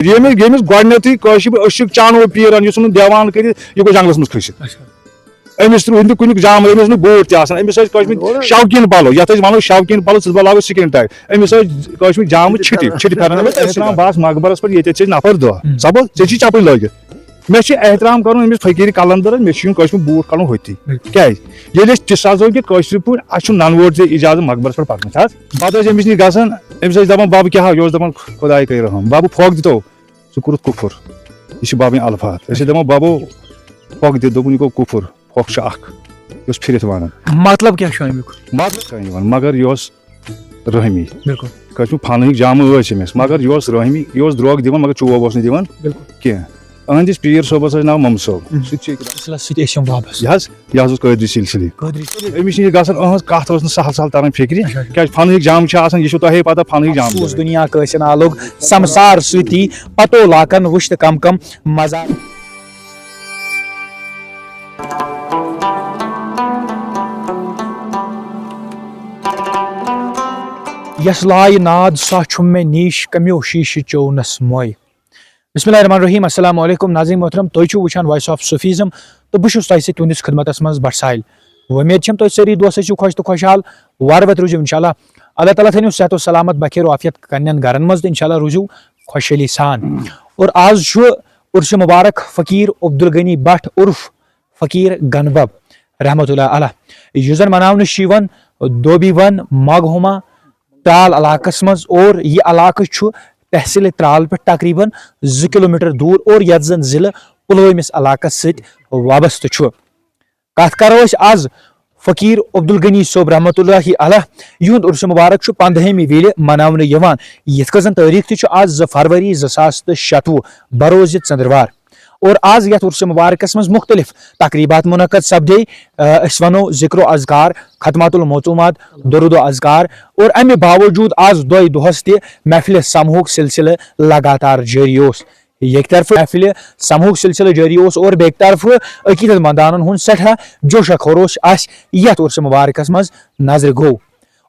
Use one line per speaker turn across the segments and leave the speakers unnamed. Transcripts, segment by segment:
ییٚمِس گۄڈنیٚتھٕے کٲشِر أشِک چانو پیٖرن یُس نہٕ دیوان کٔرِتھ یہِ گوٚو جنگلس منٛز کھٔسِتھ أمِس روٗد نہٕ کُنیُک جام أمِس نہٕ بوٗٹھ تہِ آسان أمِس ٲسۍ کٲشِر شوقیٖن پلو یتھ أسۍ وَنو شوقیٖن پلو ژٕ لاگو سِکِن ٹایٹ أمِس ٲسۍ کٲشِر جامہٕ چھِٹہِ پھیرن اسلام بہٕ آس مقبرس پٮ۪ٹھ ییٚتہِ چھِ نفر دۄہ سبل ژےٚ چھِ چپٕنۍ لٲگِتھ مےٚ چھُ احترام کرُن أمِس فقیٖر قلندرس مےٚ چھُ یُن کٲشِر بوٗٹھ کڑُن ہوٚتھی کیازِ ییٚلہِ أسۍ تہِ سازو کہِ کٲشِر پٲٹھۍ اَسہِ چھُ ننہٕ ووٹ ژےٚ اِجازت مقبرس پٮ۪ٹھ پکنس حظ پتہٕ ٲسۍ أمِس نِش گژھان أمِس ٲسۍ دپان ببہٕ کیٛاہ یہِ اوس دپان خۄداے کٔرِو رحم ببہٕ پھۄکھ دِتو ژٕ کوٚرُتھ کُفُر یہِ چھِ ببٕنۍ الفاظ أسۍ ٲسۍ دپان ببو پھۄکھ دِتھ دوٚپُن یہِ گوٚو کُفُر پھۄکھ چھُ اکھ یہِ اوس پھِرِتھ ونان
مطلب کیٛاہ چھُ امیُک
مطلب کانٛہہ یِوان مگر یہِ اوس رحمی
بالکل
کٲشِر فنٕکۍ جامہٕ ٲسۍ أمِس مگر یہِ اوس رحمی یہِ اوس درٛوگ دِوان مگر چوب اوس نہٕ دِوان کینٛہہ أہنٛدِس پیٖر صٲبس ٲسۍ ناو ممہٕ صٲب سُہ تہِ چھِ یہِ حظ اوس قٲدری سلسلے أمِس چھِ یہِ گژھان أہنٛز کتھ ٲس نہٕ سہل سہل تران فِکرِ کیٛازِ فنٕکۍ جام چھِ آسان یہِ چھُو تۄہے پتہ فنٕکۍ جام
دُنیا کٲسِن آلوگ سمسار سۭتی پتو لاکن وٕچھتہٕ کم کم مزا یس لایہِ ناد سۄ چھُم مےٚ نیٖش کمیو شیٖشہٕ چوونس موے بسم اللہ الرحمن الرحیم السلام علیکم ناظریٖن محترم تُہۍ چھِو وٕچھان وایس آف صوفیزم تہٕ بہٕ چھُس تۄہہِ سۭتۍ تُہنٛدِس خدمتس منٛز بٹ ساحل وۄمید چھم تُہۍ سٲری دوس ٲسِو خۄش تہٕ خۄشحال وارٕ وتہِ روٗزِو انشاء اللہ اللہ تعالیٰ تھٲینو صحت و سلامت بخیر و عافیت پننٮ۪ن گرن منٛز تہٕ انشاء اللہ روٗزِو خۄشحٲلی سان اور آز چھُ عرسہِ مُبارک فقیٖر عبدالغنی بٹ عرف فقیٖر گنبب رحمتہ اللہ علیہ یُس زن مناونہٕ چھُ یِوان دوبی ون ماگہوما ترال علاقس منٛز اور یہِ علاقہٕ چھُ تحصیل ترال پٮ۪ٹھ تقریٖبن 2 کِلوٗمیٖٹر دوٗر اور یتھ زن ضلعہٕ پُلوٲمِس علاقس سۭتۍ وابستہٕ چھُ کتھ کرو أسۍ آز فقیٖر عبدالغنی صٲب رحمتہ اللہ علیہ یِہُنٛد عرسہِ مُبارک چھُ 15ہمہِ وِلہِ مناونہٕ یِوان یِتھ کٔنۍ زن تٲریٖخ تہِ چھُ آز 2 فروری 2026 بروزِ ژنٛدٕروار اور آز یتھ عرسہِ مُبارکس منٛز مختلف تقریٖبات منعقد سپدے أسۍ ونو ذکر و اذکار ختمات الموضوٗمات درود و اذکار اور امہِ باوجوٗد آز دۄہس تہِ محفلہِ سمہُک سلسلہٕ لگاتار جٲری اوس ییٚکہِ طرفہٕ محفلہِ سمہُک سلسلہٕ جٲری اوس اور بیٚکہِ طرفہٕ عقیدت مندانن ہُنٛد سٮ۪ٹھاہ جوشا خروش آسہِ یتھ عرسہِ مُبارکس منٛز نظرِ گوٚو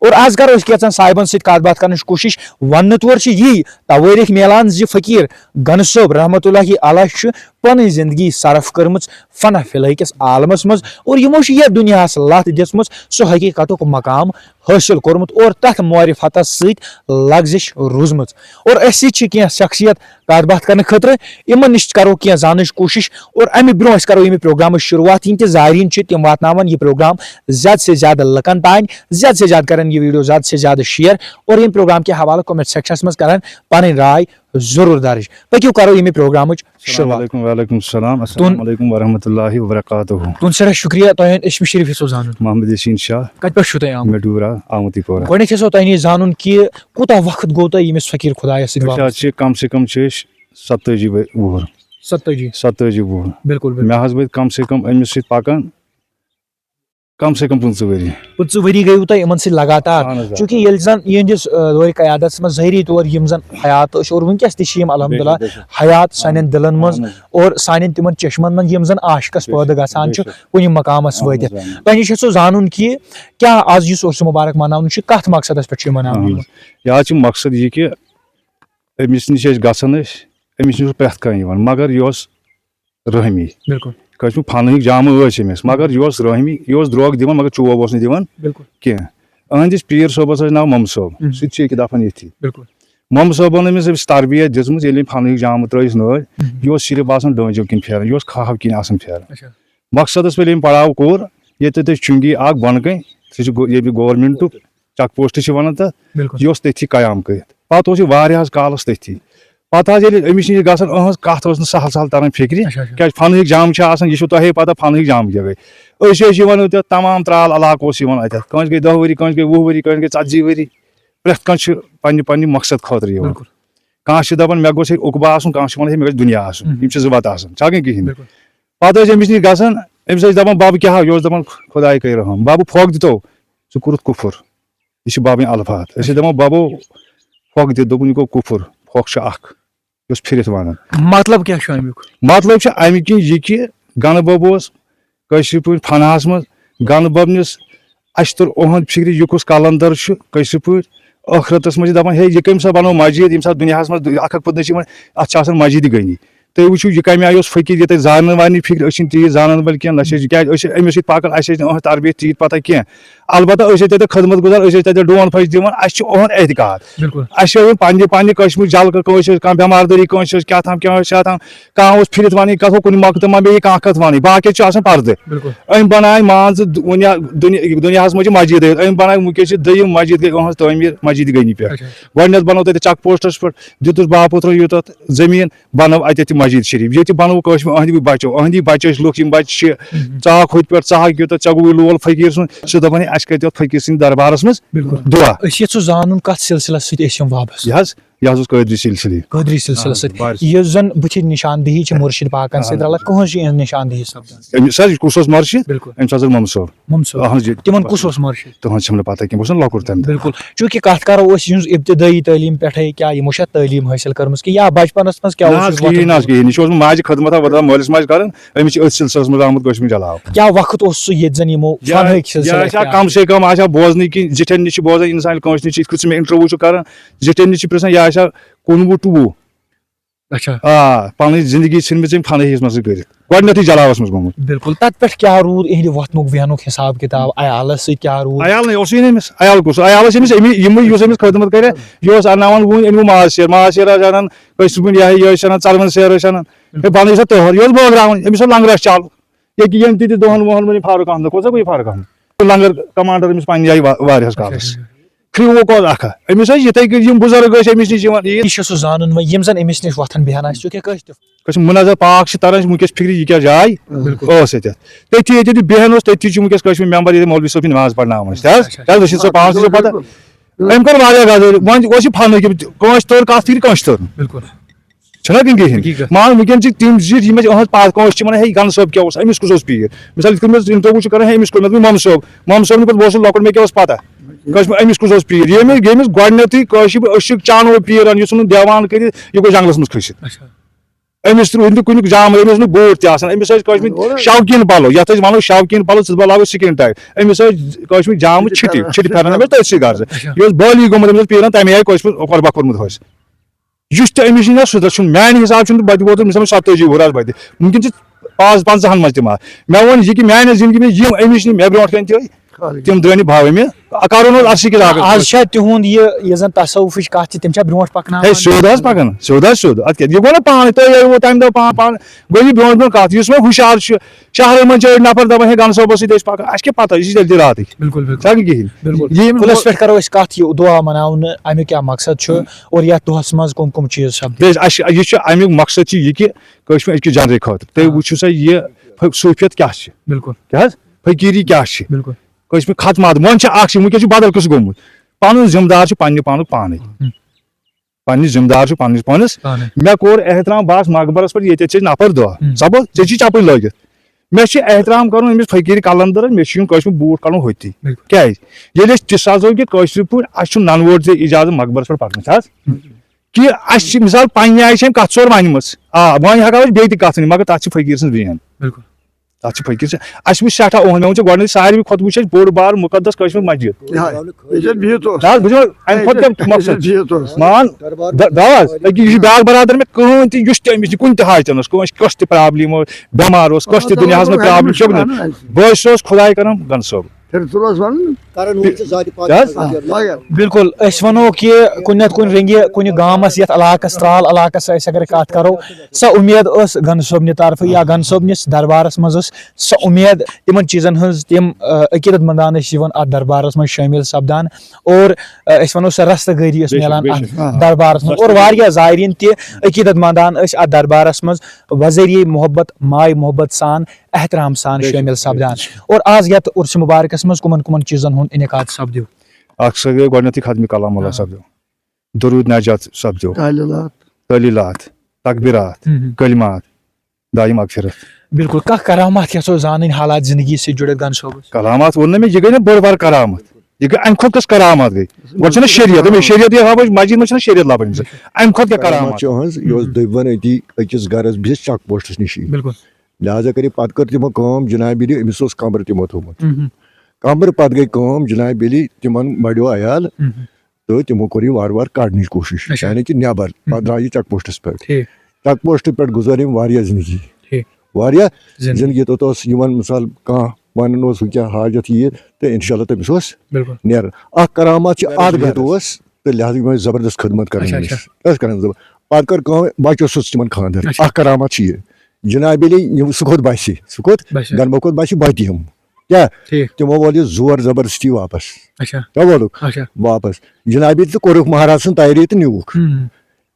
اور آز کرو أسۍ کینٛژن صاحبن سۭتۍ کتھ باتھ کرنٕچ کوٗشش وننہٕ طور چھِ یی توٲریٖخ میلان زِ فقیٖر گنہٕ صٲب رحمتہ اللہ علیہ چھُ پنٕنۍ زندگی صرف کٔرمٕژ فنہ فِلحہٕ کِس عالمس منٛز اور یِمو چھِ یتھ دُنیاہس لتھ دِژمٕژ سُہ حقیٖقتُک مقام حٲصِل کوٚرمُت اور تتھ معرفتس سۭتۍ لغزش روٗزمٕژ اور أسۍ سۭتۍ چھِ کینٛہہ شخصیت کتھ باتھ کرنہٕ خٲطرٕ یِمن نِش کرو کینٛہہ زاننٕچ کوٗشش اور امہِ برونٛہہ أسۍ کرو ییٚمہِ پروگرامٕچ شروعات یِم تہِ زایریٖن چھِ تِم واتناون یہِ پروگرام زیادٕ سے زیادٕ لُکن تانۍ زیادٕ سے زیادٕ کرن یہ ویڈیو زیادٕ سے زیادہ شیئر اور ییٚمہِ پروگرام کہِ حوالہٕ کومنٹ سیکشنس منٛز کرن پنٕنۍ راے ضروٗر درج پٔکِو کرو ییٚمہِ پروگرامٕچ شروعات
وعلیکم السلام السلام علیکم ورحمۃ اللہ وبرکاتہ
تُہُنٛد سٮ۪ٹھاہ شُکریہ تۄہہِ اسمہِ شریٖف یژھو زانُن
محمد یاسیٖن شاہ
کتہِ پٮ۪ٹھ چھُو تۄہہِ آمُت
میڈورا آمتی پورہ
گۄڈٕنیتھ یژھو تۄہہِ نِش زانُن کہِ کوٗتاہ وقت گوٚو تۄہہِ ییٚمِس فقیٖر خۄدایس سۭتۍ
کم سے کم چھِ أسۍ 27 وُہُر
27
وُہُر
بالکل
مےٚ حظ وٲتۍ کم سے کم أمِس سۭتۍ پکان کم سے کم 15 ؤری
15 ؤری گٔیوٕ تۄہہِ یِمن سۭتۍ لگاتار چوٗنٛکہِ ییٚلہِ زن یِہنٛدِس دورِ قیادتس منٛز ظٲہری طور یِم زن حیات ٲسۍ اور وٕنکیٚس تہِ چھِ یِم الحمدللہ حیات سانٮ۪ن دِلن منٛز اور سانٮ۪ن تِمن چشمن منٛز یِم زن عاشقس پٲدٕ گژھان چھِ کُنہِ مقامس وٲتِتھ تۄہہِ نِش یژھو زانُن کہِ کیٛاہ آز یُس عرسہِ مُبارک مناونہٕ چھُ کتھ مقصدس پٮ۪ٹھ چھُ یہِ مناونہٕ یِوان
یہِ حظ چھُ مقصد یہِ کہِ أمِس نِش ٲسۍ گژھان أسۍ أمِس نِش اوس پرٛٮ۪تھ کانٛہہ یِوان مگر یہِ اوس رحمی
بالکل
کٲشِر فنٕکۍ جامہٕ ٲسۍ أمِس مگر یہِ اوس رحمی یہِ اوس درٛوگ دِوان مگر چوب اوس نہٕ دِوان کینٛہہ أہنٛدِس پیٖر صٲبس ٲسۍ ناو ممہٕ صٲب سُہ تہِ چھِ ییٚکہِ دفن ییٚتھی ممہٕ صٲبن أمِس تربیت دِژمٕژ ییٚلہِ أمۍ فنٕکۍ جامہٕ ترٲیِس نٲلۍ یہِ اوس صرف آسان ڈٲنٛجو کِنۍ پھیران یہِ اوس کھہہ کِنۍ آسان پھیران مقصدس ییٚلہِ أمۍ پڑاو کوٚر ییٚتٮ۪تھ أسۍ چُنگی اکھ بۄنہٕ کَنۍ سُہ چھُ ییٚتہِ گورمینٹُک چک پوسٹ چھِ ونان تتھ یہِ اوس تٔتھی قیام کٔرِتھ پتہٕ اوس یہِ واریاہس کالس تٔتھی پتہٕ حظ ییٚلہِ أمِس نِش گژھان أہنٛز کتھ ٲس نہٕ سہل سہل تران فِکرِ کیٛازِ فنٕکۍ جام چھِ آسان یہِ چھُو تۄہے پتہ فنٕکۍ جام کیٛاہ گٔے أسۍ ٲسۍ یِوان اَتٮ۪تھ تمام ترال علاقہٕ اوس یِوان اَتٮ۪تھ کٲنٛسہِ گٔے 10 ؤری کٲنٛسہِ گٔے 20 ؤری کٲنٛسہِ گٔے 40 ؤری پرٛٮ۪تھ کانٛہہ چھُ پننہِ پننہِ مقصد خٲطرٕ یِوان کانٛہہ چھُ دپان مےٚ گوٚژھ ہے عقبہ آسُن کانٛہہ چھُ ونان ہے مےٚ گژھِ دُنیا آسُن یِم چھِ 2 وَتہٕ آسان چھا کِنہٕ کِہینۍ پتہٕ ٲسۍ أمِس نِش گژھان أمِس ٲسۍ دپان ببہٕ کیٛاہ یہِ اوس دپان خۄداے کٔرِو رحم ببہٕ پھۄکھ دِتو ژٕ کوٚرُتھ کُفُر یہِ چھِ ببٕنۍ الفاظ أسۍ ٲسۍ دپان ببو پھۄکھ دِتھ دوٚپُن یہِ گوٚو کُفُر پھۄکھ چھُ اکھ یہِ اوس پھِرِتھ ونان
مطلب کیٛاہ چھُ امیُک
مطلب چھُ امہِ کِنۍ یہِ کہِ گنہٕ بب اوس کٲشِر پٲٹھۍ فنہس منٛز گنہٕ ببنِس اشتر اُہنٛد فِکرِ یہِ کُس قلندر چھُ کٲشِر پٲٹھۍ ٲخرتس منٛز چھِ دپان ہے یہِ کٔمۍ ساتہٕ بنوو مسجد ییٚمہِ ساتہٕ دُنیاہس منٛز اکھ اکھ پتہٕ چھِ یِوان اتھ چھِ آسان مسجد گٔنی تُہۍ وٕچھِو یہِ کمہِ آیہِ اوس فقیٖر یہِ تۄہہِ زانن والنٕے فکر أسۍ چھِنہٕ تیٖتۍ زانن وٲلۍ کینٛہہ نہ چھِ أسۍ کیازِ أسۍ چھِ أمِس سۭتۍ پکان اَسہِ ٲسۍ نہٕ أہٕنٛز تربیت تیٖژ پتہ کینٛہہ البتہ أسۍ ٲسۍ تتہِ خدمت گُزار أسۍ ٲسۍ تتہِ ڈوٗن پھٔچ دِوان اَسہِ چھُ أہُنٛد اعتقاد اَسہِ چھِ پننہِ کشمیٖر جلکہٕ کٲنٛسہِ ٲسۍ کانٛہہ بٮ۪ماردٲری کٲنٛسہِ ٲسۍ کیٛاہ تام کانٛہہ اوس پھرِتھ وَنٕنۍ کتھ کُنہِ مۄکھٕ ما بیٚیہِ کانٛہہ کتھ وَنٕنۍ باقٕے چھُ آسان پردٕ أمۍ بنایہِ مان ژٕ دُنیاہس منٛز چھِ مسجد أمۍ بنایہِ وٕنکیٚس چھِ دوٚیِم مسجد گٔے أہٕنٛز تعمیٖر مسجد گٔنی پٮ۪ٹھ گۄڈٕنیتھ بنوو تتہِ چک پوسٹس پٮ۪ٹھ دِتُس باپوترو یہِ تتھ زٔمیٖن بنوو اتہِ مسجد شریٖف ییٚتہِ بنوو کٲشِر أہنٛدِ بچو أہنٛدی بچہِ ٲسۍ لُکھ یِم بچہِ چھِ ژاکھ ہُتہِ پٮ۪ٹھ ژاکھ یوٗتاہ ژےٚ گوٚوٕے لول فقیٖر سُنٛد سُہ دپان ہے اَسہِ کَتہِ یتھ فقیٖر سٕنٛدِ دربارس منٛز دُعا
أسۍ یژھو زانُن کتھ سلسلس سۭتۍ ٲسۍ یِم وابستہٕ
یہِ حظ اوس قٲدری سلسلہٕ
قٲدری سلسلس سۭتۍ یُس زن بٕتھِ نشاندہی چھِ مُرشد پاکن سۭتۍ رلان کٕہٕنٛز چھِ یِہٕنٛز نشاندہی سپدان
أمِس حظ کُس اوس مرشد أمِس حظ اوس ممہٕ صٲب
ممہٕ صٲب تِمن کُس اوس مرشد
تُہنٛز چھَم نہٕ پتہ کینٛہہ بہٕ اوسُس نہ لۄکُٹ تمہِ دۄہ
بالکل چوٗنٛکہِ کتھ کرو أسۍ یِہٕنٛز ابتدٲیی تعلیٖم پٮ۪ٹھے کیاہ یِمو چھا تعلیٖم حٲصِل کٔرمٕژ کہِ یا بچپنس منٛز کیاہ اوس
کِہیٖنۍ نہ حظ کِہیٖنۍ یہِ چھُ اوسمُت ماجہِ خدمتہ وَدان مٲلِس ماجہِ کران أمِس چھِ أتھۍ سلسلس منٛز آمُت کشمیٖر علاوٕ
کیاہ وقت اوس سُہ ییٚتہِ زن یِمو
کم سے کم آسہِ ہا بوزنٕے کِنۍ زِٹھٮ۪ن نِش چھِ بوزان اِنسان کٲنٛسہِ نِش یِتھ کٔنۍ سُہ مےٚ انٹرویو چھُ کران زِٹھٮ۪ن نِش چھِ پرژھان یہِ آسہِ ہا 19-20 پنٕنۍ زندگی ژھٕنمٕژ أمۍ فنٲہِس منٛز کٔرِتھ گۄڈٕنیتھٕے جلاوس منٛز گوٚمُت
بالکل تتھ پٮ۪ٹھ کیاہ روٗد یِہنٛدِ وۄتھنُک بیہنُک حساب کِتاب عیالس سۭتۍ کیاہ روٗد
عیال اوسُے نہٕ أمِس عیال کُس عیال ٲسۍ أمِس یِمٕے یُس أمِس خدمت کرِ یہِ اوس انناوان وُنۍ أنۍوٕ ماز سیر ٲسۍ انان کٲشِر پٲٹھۍ یہِ ٲسۍ انان ژلوَن سیر ٲسۍ انان ہے بنٲیِو سا تٔہَر یہِ اوس بٲگراوان أمِس اوس لنگرس چل ییٚکیٛاہ ییٚمہِ تہِ دۄہن وُہن ؤنۍ فاروق احمد کوٚت سا گوٚو یہِ فاروق احمد لنگر کمانڈر أمِس پننہِ جایہِ واریاہس کالس کھرٛوٗک اوس اکھا أمِس ٲسۍ یِتھٕے کٔنۍ یِم بُزرگ ٲسۍ أمِس نِش یِوان
یہِ چھُ سُہ زانُن وۄنۍ یِم زن أمِس نِش وۄتھان بیٚہن آسہِ چوٗنٛکہِ کٲشِر
مُنظر پاک چھِ تران وٕنکیٚس فِکرِ یہِ کیاہ جاے ٲس ییٚتٮ۪تھ تٔتھی ییٚتہِ بیہن اوس تٔتھی چھُ وٕنکیٚس کشمیٖر ممبر ییٚتہِ مولوی صٲبٕنۍ نماز پرناوان ٲسۍ رٔشیٖد صٲب پانس تہِ چھِ پتہ أمۍ کوٚر واریاہ غزل وۄنۍ اوس یہِ فنٕکۍ کٲنٛسہِ توٚر کتھ فِکرِ کٲنٛسہِ توٚر نہٕ چھُنہ کِہیٖنۍ مان وٕنکیٚن چھِ تِم زِٹھۍ یِم اَسہِ أہٕنٛز پتھ کٲنٛسہِ چھِ ونان ہے گنہٕ صٲب کیاہ اوس أمِس کُس اوس پیٖر مِثال یِتھ کٔنۍ مےٚ انٹرویو چھُ کران ہے أمِس کوٚر مےٚ دوٚپ ممہٕ صٲبنہِ پتہٕ بہٕ اوسُس لۄکُٹ مےٚ کیاہ اوس پتہ أمِس کُس اوس پیٖر ییٚمِس گۄڈٕنیتھٕے کٲشِر پٲٹھۍ أسۍ چانو پیٖر یہِ ژھُنُن دیوان کٔرِتھ یہِ گوٚو جنگلس منٛز کھٔسِتھ أمِس ترٛوو نہٕ کُنیُک جام أمِس اوس نہٕ بوٗٹھ تہِ آسان أمِس ٲسۍ کٲشِر شوقیٖن پلو یتھ أسۍ ونو شوقیٖن پلو ژٕ لاگو سِکِن ٹایٹ أمِس ٲسۍ کٲشِر جامہٕ چھِٹہِ پھیرن أمِس تٔتھۍ سٕے غرضہٕ یہِ اوس بالی گوٚمُت أمِس اوس پیٖرن تمے آیہِ کٲشِر پٲٹھۍ قۄربا کوٚرمُت ہوسہِ یُس تہِ أمِس نِش سُہ چھُنہٕ میانہِ حساب چھُنہٕ بتہِ ووتمُت أمِس 27 وُہُر حظ بتہِ وٕنکیٚن چھِ 50 منٛز تہِ مےٚ ووٚن یہِ کہِ میانہِ زندگی منٛز یِم أمِس نِش مےٚ برونٛٹھ کَنہِ تہِ تِم درٛٲے نہٕ بھاوے مےٚ کرُن اوس اَرسٕے کِس
آز چھا تِہُنٛد یہِ زن تصوُفٕچ کتھ چھِ تِم چھا برونٛٹھ پکناوان
سیوٚد حظ پکان سیوٚد حظ سیوٚد اَدٕ کیٛاہ یہِ گوٚو نہ پانے تُہۍ ٲیوٕ تمہِ دۄہ پانہٕ گوٚو یہِ برونٛٹھ برونٛٹھ کتھ یُس وۄنۍ ہُشار چھُ شہرن منٛز چھِ أڑۍ نفر دپان ہے گنہٕ صٲبس سۭتۍ ٲسۍ پکان اَسہِ کیٛاہ پتہ یہِ چھِ تیٚلہِ تہِ راتٕے چھا نہٕ کِہیٖنۍ
کُلس پٮ۪ٹھ کرو أسۍ کتھ یہِ دُعا مناونہٕ امیُک کیاہ مقصد چھُ اور یتھ دۄہس منٛز کٕم چیٖز سپدن
یہِ چھُ امیُک مقصد چھُ یہِ کہِ کٲشِر أزکہِ جنرِ خٲطرٕ تُہۍ وٕچھِو سا یہِ صوٗفیت کیاہ چھِ کیٛاہ حظ فقیٖری کیاہ چھِ کٲشِر پٲٹھۍ ختمات وۄنۍ چھِ اکھ چیٖز وٕنکیٚس چھُ بدل قٕصہٕ گوٚمُت پنُن ذمہٕ دار چھُ پننہِ پانُک پانے پننہِ ذمہٕ دار چھُ پننِس پانس مےٚ کوٚر احترام بہٕ آس مقبرس پٮ۪ٹھ ییٚتٮ۪تھ چھِ أسۍ نفر دۄہ سپوز ژےٚ چھِ چپٕنۍ لٲگِتھ مےٚ چھُ احترام کرُن أمِس فقیٖر کلندرس مےٚ چھُ یُن کٲشِر بوٗٹھ کڑُن ہوٚتھی کیازِ ییٚلہِ أسۍ تہِ سازو کہِ کٲشِر پٲٹھۍ اَسہِ چھُ ننہٕ ووٹ ژےٚ اِجازت مقبرس پٮ۪ٹھ پکنس حظ کہِ اَسہِ چھِ مِثال پننہِ آیہِ چھِ أمۍ کتھ ژور ونِمٕژ وۄنۍ ہٮ۪کو أسۍ بیٚیہِ تہِ کتھ ؤنِتھ مگر تتھ چھِ فقیٖر سٕنٛز بین تتھ چھِ فقیٖر سٕنٛز اَسہِ وٕچھ سٮ۪ٹھاہ مےٚ ووٚن ژےٚ گۄڈٕنیتھ ساروی کھۄتہٕ وٕچھ اَسہِ بوٚڑ بار مُقدس کٲشِر مسجد امہِ کھۄتہٕ کیٛاہ مقصد مان حظ یہِ چھُ بیاکھ برادر مےٚ کٕہٕنۍ تہِ یُس تہِ أمِس نِش کُنہِ تہِ حاجتن اوس کٲنٛسہِ کۄس تہِ پرابلِم اوس بٮ۪مار اوس کۄس تہِ دُنیاہس منٛز پرابلِم چھُ بہٕ ٲسۍ سُہ اوس خۄداے کران گنہٕ صٲب
بالکل أسۍ وَنو کہِ کُنہِ نتہٕ کُنہِ رنٛگہِ کُنہِ گامس یتھ علاقس ترال علاقس أسۍ اگر کتھ کرو سۄ اُمید ٲس گنہٕ صٲبنہِ طرفہٕ یا گنہٕ صٲبنِس دربارس منٛز ٲس سۄ اُمید تِمن چیٖزن ہٕنٛز تِم عقیدت مندان ٲسۍ یِوان اتھ دربارس منٛز شٲمِل سپدان اور أسۍ وَنو سۄ رستہٕ گٲری ٲس مِلان اتھ دربارس منٛز اور واریاہ زایریٖن تہِ عقیدت مندان ٲسۍ اتھ دربارس منٛز وزریے محبت ماے محبت سان احترام سان شٲمِل سپدان اور آز یتھ عرسہِ مُبارکس منٛز کٕمن کٕمن چیٖزن ہُنٛد انعقاد سپدیو
اکھ سا گٔے گۄڈٕنیتھٕے ختمِ کلام اللہ سپدیو درود نجات سپدیو تعلیلات تقبیرات کلمات دایِم مغفرت
بالکل کانٛہہ کرامات یژھو زانٕنۍ حالات زندگی سۭتۍ جُڑِتھ گنہٕ صٲبس
کلامات ووٚن نہ مےٚ یہِ گٔے نہ بٔڑ بار کرامت یہِ گٔے امہِ کھۄتہٕ کۄس کرامات گٔے گۄڈٕ چھُنہ شریعت شریعت یہِ ہاو أسۍ مسجد منٛز چھِنہ شریعت لبان امہِ کھۄتہٕ کیٛاہ کرامات
یہِ اوس دٔبۍوَن أتی أکِس گرس بِہِتھ چک پوسٹس نِشی لہٰذا کٔرِتھ پتہٕ کٔر تِمو کٲم جنابِ علی أمِس اوس کمبرٕ تِمو تھوٚومُت کمبرٕ پتہٕ گٔے کٲم جنابِ علی تِمن بڑیو عیال تو تمو کوٚر یہِ وارٕ وارٕ کڑنٕچ کوٗشِش
اچھا.
یعنی کہِ نٮ۪بر پتہٕ درٛاے یہِ چک پوسٹس پٮ۪ٹھ
ٹھیٖک
چک پوسٹ پٮ۪ٹھ گُزٲر أمۍ واریاہ زندگی
ٹھیٖک
واریاہ
زندگی
زندگی توٚت اوس یِوان مِثال کانٛہہ ونان اوس ہُہ کیٛاہ حاجت یہِ تہٕ اِنشاء اللہ تٔمِس اوس
بالکل
نیران اکھ کرامات چھِ ادٕ گت اوس تہٕ لہٰذا یِم ٲسۍ زبردست خدمت کران
اچھا،
أمِس ٲسۍ کران پتہٕ کٔر کٲم بچہِ اوسُس تِمن خانٛدر
اچھا.
اکھ کرامات چھِ یہِ جناب علی سُہ کھوٚت بسہِ سُہ کھوٚت
بسہِ.
گنبہٕ کھوٚت بسہِ بٹہِ یِم کیٛاہ
ٹھیٖک
تِمو وول یہِ زور زبردستی واپس
اچھا
کیٛاہ وولُکھ
اچھا
واپس جناب علی تہٕ کوٚرُکھ مہراز سٕنٛز تیٲری تہٕ نیوٗکھ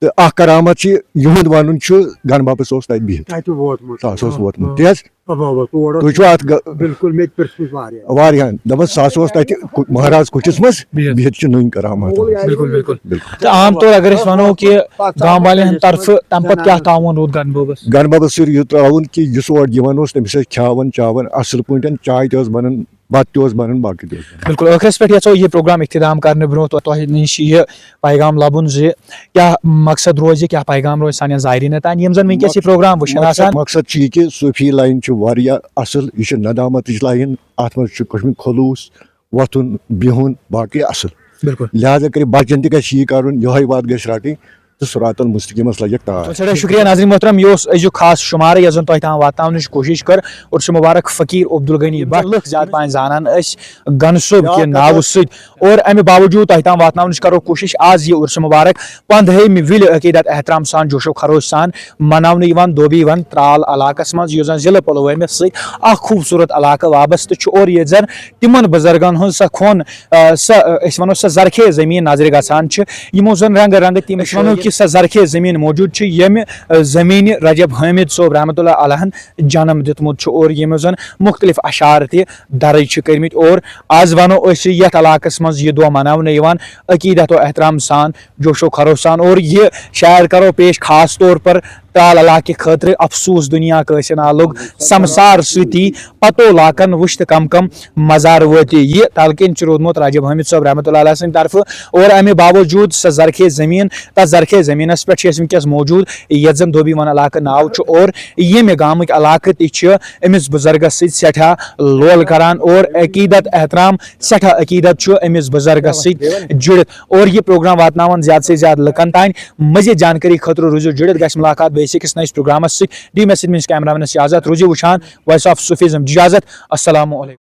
تہٕ اکھ کرامت چھِ یِہُنٛد ونُن چھُ گنبابس اوس تتہِ بِہِتھ سُہ اوس ووتمُت تی حظ تُہۍ چھُو اتھ
بالکل مےٚ تہِ پرژھ واریاہ
واریاہن دپان سُہ ہسا اوس تتہِ مہراز کُٹھِس منٛز
بِہِتھ.
بِہِتھ چھِ نٔنۍ کرامات
بالکل بالکل تو عام طور اگر أسۍ ونو کہ گام والٮ۪ن ہٕنٛدِ طرفہٕ تمہِ پتہٕ کیٛاہ تعاوُن روٗد گنبابس
گنبابس سۭتۍ یہِ تراوُن کہِ یُس اور یِوان اوس تٔمِس ٲسۍ کھٮ۪وان چاوان اصل پٲٹھۍ چاے تہِ ٲس بنان بتہٕ تہِ اوس بنان باقٕے تہِ اوس بنان
بالکل ٲخرس پٮ۪ٹھ یژھو یہِ پروگرام اختتام کرنہٕ برونٛہہ تۄہہِ نِش یہِ پیغام لبُن زِ کیٛاہ مقصد روزِ کیٛاہ پیغام روزِ سانٮ۪ن زایریٖنن تانۍ یِم زن وٕنکیٚس یہِ پروگرام وٕچھان آسان
مقصد چھُ یہِ کہِ صوٗفی لایِن چھِ واریاہ اصل یہِ چھِ ندامتٕچ لایِن اتھ منٛز چھُ کشمیٖر خلوٗص وۄتھُن بِہُن باقٕے اصل
بالکل
لہٰذا کٔرِتھ بچن تہِ گژھِ یی کرُن یِہوے وتھ گژھِ رٹٕنۍ تہٕ صراط المستقیٖمس لگٮ۪کھ تار
سٮ۪ٹھاہ شُکریہ ناظریٖن محترم یہِ اوس أزیُک خاص شُمارٕ یۄس زن تۄہہِ تام واتناونٕچ کوٗشِش کٔر اور سُہ مُبارک فقیٖر عبدالغنی بٹ لُکھ زیادٕ پہن زانان أسۍ گنصب کہِ ناوٕ سۭتۍ اور امہِ باوجوٗد تۄہہِ تام واتناونٕچ کرو کوٗشِش آز یہِ عُرسہِ مُبارک 15ہمہِ وِلہِ عقیٖدت احترام سان جوشو خروش سان مناونہٕ یِوان دوبی ون ترال علاقس منٛز یُس زن ضلعہٕ پُلوٲمِس سۭتۍ اکھ خوٗبصوٗرت علاقہٕ وابستہٕ چھُ اور ییٚتہِ زن تِمن بُزرگن ہٕنٛز سۄ خوٚن سۄ أسۍ ونو سۄ زرخیز زٔمیٖن نظرِ گژھان چھِ یِمو زن رنٛگہٕ رنٛگہٕ تِم أسۍ ونو کہِ سۄ زرخیز زٔمیٖن موجوٗد چھِ ییٚمہِ زٔمیٖنہِ رجب حٲمد صٲب رحمتہ اللہ علیہن جنم دیُتمُت چھُ اور ییٚمہِ زن مُختلف اشعار تہِ درٕج چھِ کٔرمٕتۍ اور آز ونو أسۍ یتھ علاقس منٛز یہِ دۄہ مناونہٕ یِوان عقیٖدت و احترام سان جوشو خروش سان اور یہِ شاید کرو پیش خاص طور پر ترال علاقہٕ خٲطرٕ افسوٗس دُنیا کٲنٛسہِ نالُگ سمسار سۭتی پتو لاکن وٕچھ تہٕ کم کم مزار وٲتی یہِ تلقیٖن چھُ روٗدمُت رجب حٲمد صٲب رحمتہ اللہ علیہ سٕنٛدِ طرفہٕ اور امہِ باوجوٗد سۄ زرخیز زٔمیٖن تتھ زرخیز زٔمیٖنس پٮ۪ٹھ چھِ أسۍ وٕنکیٚس موجوٗد یتھ زن دھوبی ون علاقہٕ ناو چھُ اور ییٚمہِ گامٕکۍ علاقہٕ تہِ چھِ أمِس بُزرگس سۭتۍ سٮ۪ٹھاہ لول کران اور عقیٖدت احترام سٮ۪ٹھاہ عقیٖدت چھُ أمِس بُزرگس سۭتۍ جُڑِتھ اور یہِ پروگرام واتناوان زیادٕ سے زیادٕ لُکن تانۍ مزیٖد جانکٲری خٲطرٕ روٗزِو جُڑِتھ گژھِ مُلاقات بیٚیہِ أکِس نٔیِس پروگرامس سۭتۍ ڈی مےٚ سۭتۍ میٲنِس کیمرا مینس اجازت روٗزِو وٕچھان وایس آف صوفیزم اجازت السلام علیکم